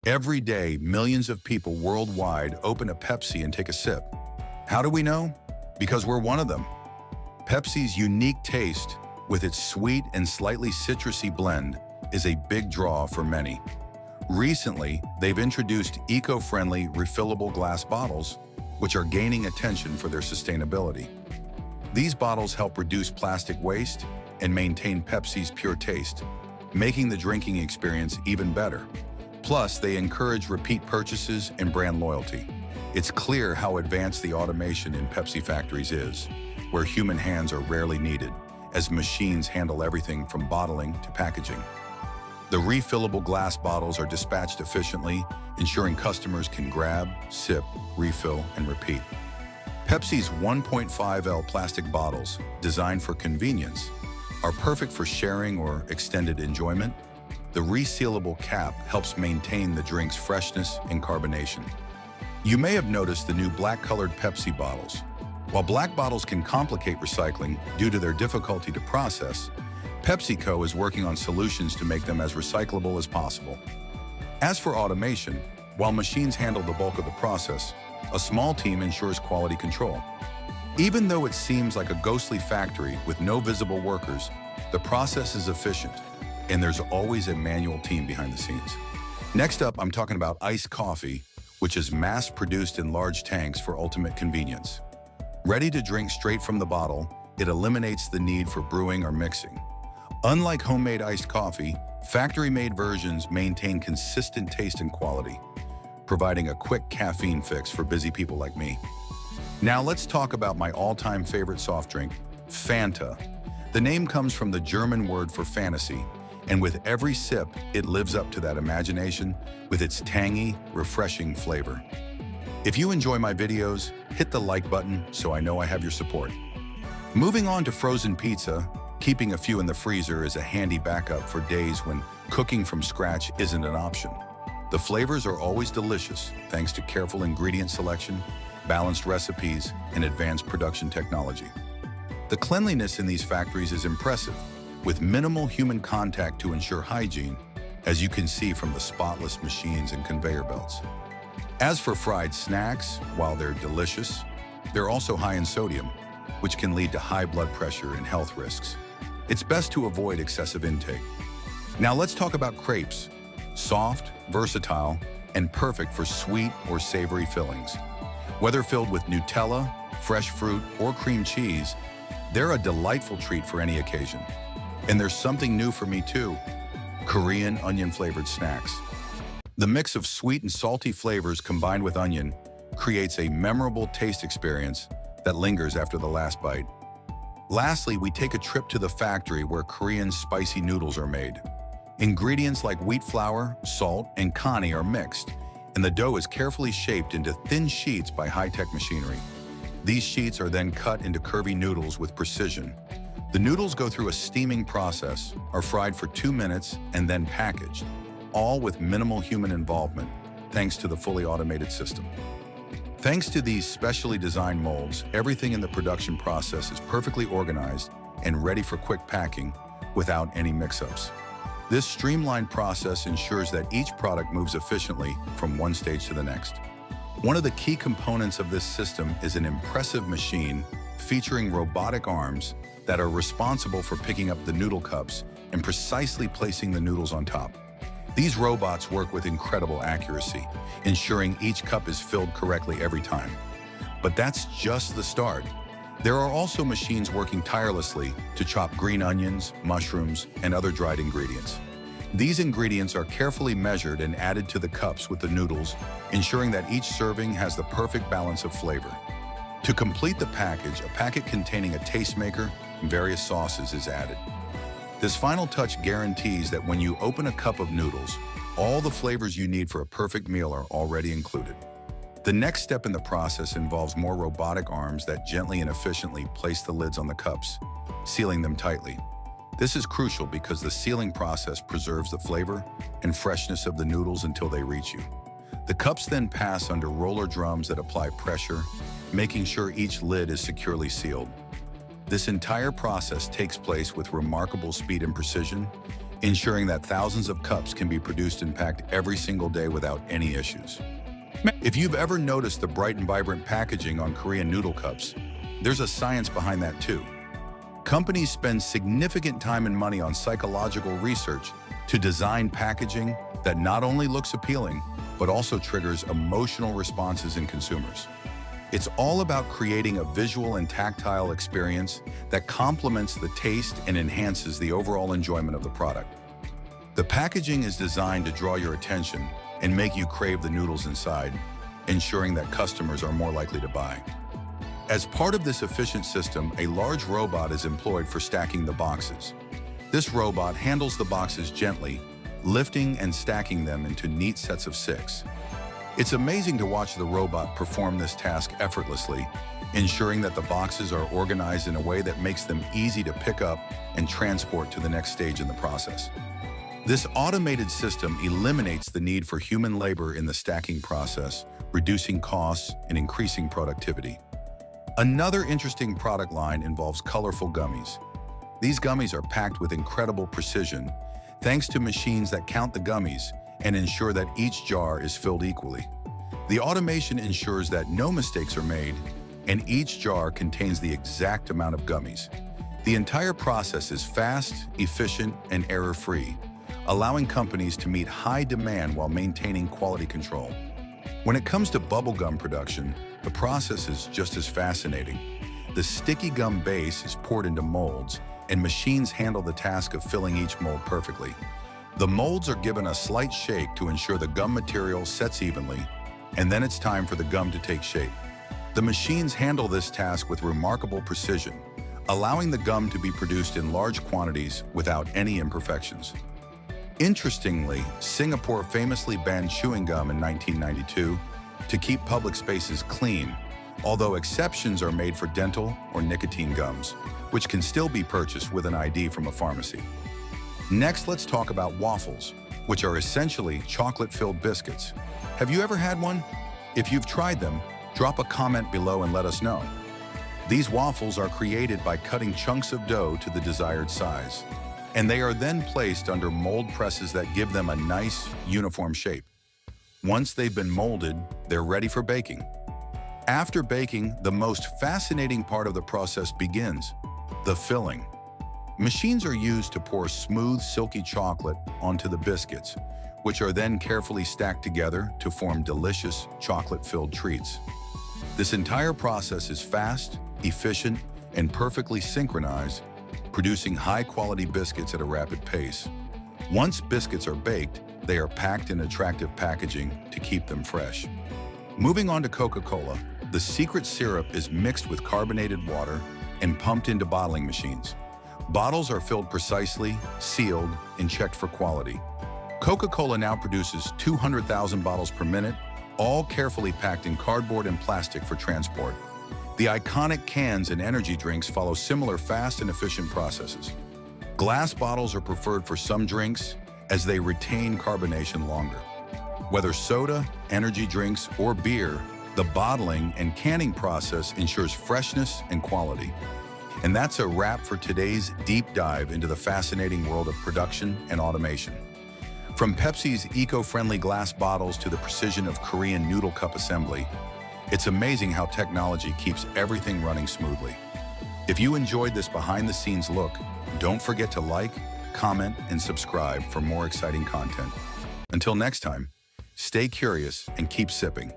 Every day, millions of people worldwide open a Pepsi and take a sip. How do we know? Because we're one of them. Pepsi's unique taste, with its sweet and slightly citrusy blend, is a big draw for many. Recently, they've introduced eco-friendly, refillable glass bottles, which are gaining attention for their sustainability. These bottles help reduce plastic waste and maintain Pepsi's pure taste, making the drinking experience even better. Plus, they encourage repeat purchases and brand loyalty. It's clear how advanced the automation in Pepsi factories is, where human hands are rarely needed, as machines handle everything from bottling to packaging. The refillable glass bottles are dispatched efficiently, ensuring customers can grab, sip, refill, and repeat. Pepsi's 1.5L plastic bottles, designed for convenience, are perfect for sharing or extended enjoyment. The resealable cap helps maintain the drink's freshness and carbonation. You may have noticed the new black-colored Pepsi bottles. While black bottles can complicate recycling due to their difficulty to process, PepsiCo is working on solutions to make them as recyclable as possible. As for automation, while machines handle the bulk of the process, a small team ensures quality control. Even though it seems like a ghostly factory with no visible workers, the process is efficient, and there's always a manual team behind the scenes. Next up, I'm talking about iced coffee, which is mass-produced in large tanks for ultimate convenience. Ready to drink straight from the bottle, it eliminates the need for brewing or mixing. Unlike homemade iced coffee, factory-made versions maintain consistent taste and quality, providing a quick caffeine fix for busy people like me. Now let's talk about my all-time favorite soft drink, Fanta. The name comes from the German word for fantasy, and with every sip, it lives up to that imagination with its tangy, refreshing flavor. If you enjoy my videos, hit the like button so I know I have your support. Moving on to frozen pizza, keeping a few in the freezer is a handy backup for days when cooking from scratch isn't an option. The flavors are always delicious thanks to careful ingredient selection, balanced recipes, and advanced production technology. The cleanliness in these factories is impressive, with minimal human contact to ensure hygiene, as you can see from the spotless machines and conveyor belts. As for fried snacks, while they're delicious, they're also high in sodium, which can lead to high blood pressure and health risks. It's best to avoid excessive intake. Now let's talk about crepes. Soft, versatile, and perfect for sweet or savory fillings. Whether filled with Nutella, fresh fruit, or cream cheese, they're a delightful treat for any occasion. And there's something new for me too: Korean onion-flavored snacks. The mix of sweet and salty flavors combined with onion creates a memorable taste experience that lingers after the last bite. Lastly, we take a trip to the factory where Korean spicy noodles are made. Ingredients like wheat flour, salt, and kani are mixed, and the dough is carefully shaped into thin sheets by high-tech machinery. These sheets are then cut into curvy noodles with precision. The noodles go through a steaming process, are fried for 2 minutes, and then packaged, all with minimal human involvement, thanks to the fully automated system. Thanks to these specially designed molds, everything in the production process is perfectly organized and ready for quick packing without any mix-ups. This streamlined process ensures that each product moves efficiently from one stage to the next. One of the key components of this system is an impressive machine featuring robotic arms that are responsible for picking up the noodle cups and precisely placing the noodles on top. These robots work with incredible accuracy, ensuring each cup is filled correctly every time. But that's just the start. There are also machines working tirelessly to chop green onions, mushrooms, and other dried ingredients. These ingredients are carefully measured and added to the cups with the noodles, ensuring that each serving has the perfect balance of flavor. To complete the package, a packet containing a tastemaker and various sauces is added. This final touch guarantees that when you open a cup of noodles, all the flavors you need for a perfect meal are already included. The next step in the process involves more robotic arms that gently and efficiently place the lids on the cups, sealing them tightly. This is crucial because the sealing process preserves the flavor and freshness of the noodles until they reach you. The cups then pass under roller drums that apply pressure, making sure each lid is securely sealed. This entire process takes place with remarkable speed and precision, ensuring that thousands of cups can be produced and packed every single day without any issues. If you've ever noticed the bright and vibrant packaging on Korean noodle cups, there's a science behind that too. Companies spend significant time and money on psychological research to design packaging that not only looks appealing, but also triggers emotional responses in consumers. It's all about creating a visual and tactile experience that complements the taste and enhances the overall enjoyment of the product. The packaging is designed to draw your attention and make you crave the noodles inside, ensuring that customers are more likely to buy. As part of this efficient system, a large robot is employed for stacking the boxes. This robot handles the boxes gently, lifting and stacking them into neat sets of 6. It's amazing to watch the robot perform this task effortlessly, ensuring that the boxes are organized in a way that makes them easy to pick up and transport to the next stage in the process. This automated system eliminates the need for human labor in the stacking process, reducing costs and increasing productivity. Another interesting product line involves colorful gummies. These gummies are packed with incredible precision, thanks to machines that count the gummies and ensure that each jar is filled equally. The automation ensures that no mistakes are made, and each jar contains the exact amount of gummies. The entire process is fast, efficient, and error-free, allowing companies to meet high demand while maintaining quality control. When it comes to bubblegum production, the process is just as fascinating. The sticky gum base is poured into molds, and machines handle the task of filling each mold perfectly. The molds are given a slight shake to ensure the gum material sets evenly, and then it's time for the gum to take shape. The machines handle this task with remarkable precision, allowing the gum to be produced in large quantities without any imperfections. Interestingly, Singapore famously banned chewing gum in 1992 to keep public spaces clean, although exceptions are made for dental or nicotine gums, which can still be purchased with an ID from a pharmacy. Next, let's talk about waffles, which are essentially chocolate-filled biscuits. Have you ever had one? If you've tried them, drop a comment below and let us know. These waffles are created by cutting chunks of dough to the desired size, and they are then placed under mold presses that give them a nice, uniform shape. Once they've been molded, they're ready for baking. After baking, the most fascinating part of the process begins: the filling. Machines are used to pour smooth, silky chocolate onto the biscuits, which are then carefully stacked together to form delicious chocolate-filled treats. This entire process is fast, efficient, and perfectly synchronized, producing high-quality biscuits at a rapid pace. Once biscuits are baked, they are packed in attractive packaging to keep them fresh. Moving on to Coca-Cola, the secret syrup is mixed with carbonated water and pumped into bottling machines. Bottles are filled precisely, sealed, and checked for quality. Coca-Cola now produces 200,000 bottles per minute, all carefully packed in cardboard and plastic for transport. The iconic cans and energy drinks follow similar fast and efficient processes. Glass bottles are preferred for some drinks as they retain carbonation longer. Whether soda, energy drinks, or beer, the bottling and canning process ensures freshness and quality. And that's a wrap for today's deep dive into the fascinating world of production and automation. From Pepsi's eco-friendly glass bottles to the precision of Korean noodle cup assembly, it's amazing how technology keeps everything running smoothly. If you enjoyed this behind-the-scenes look, don't forget to like, comment, and subscribe for more exciting content. Until next time, stay curious and keep sipping.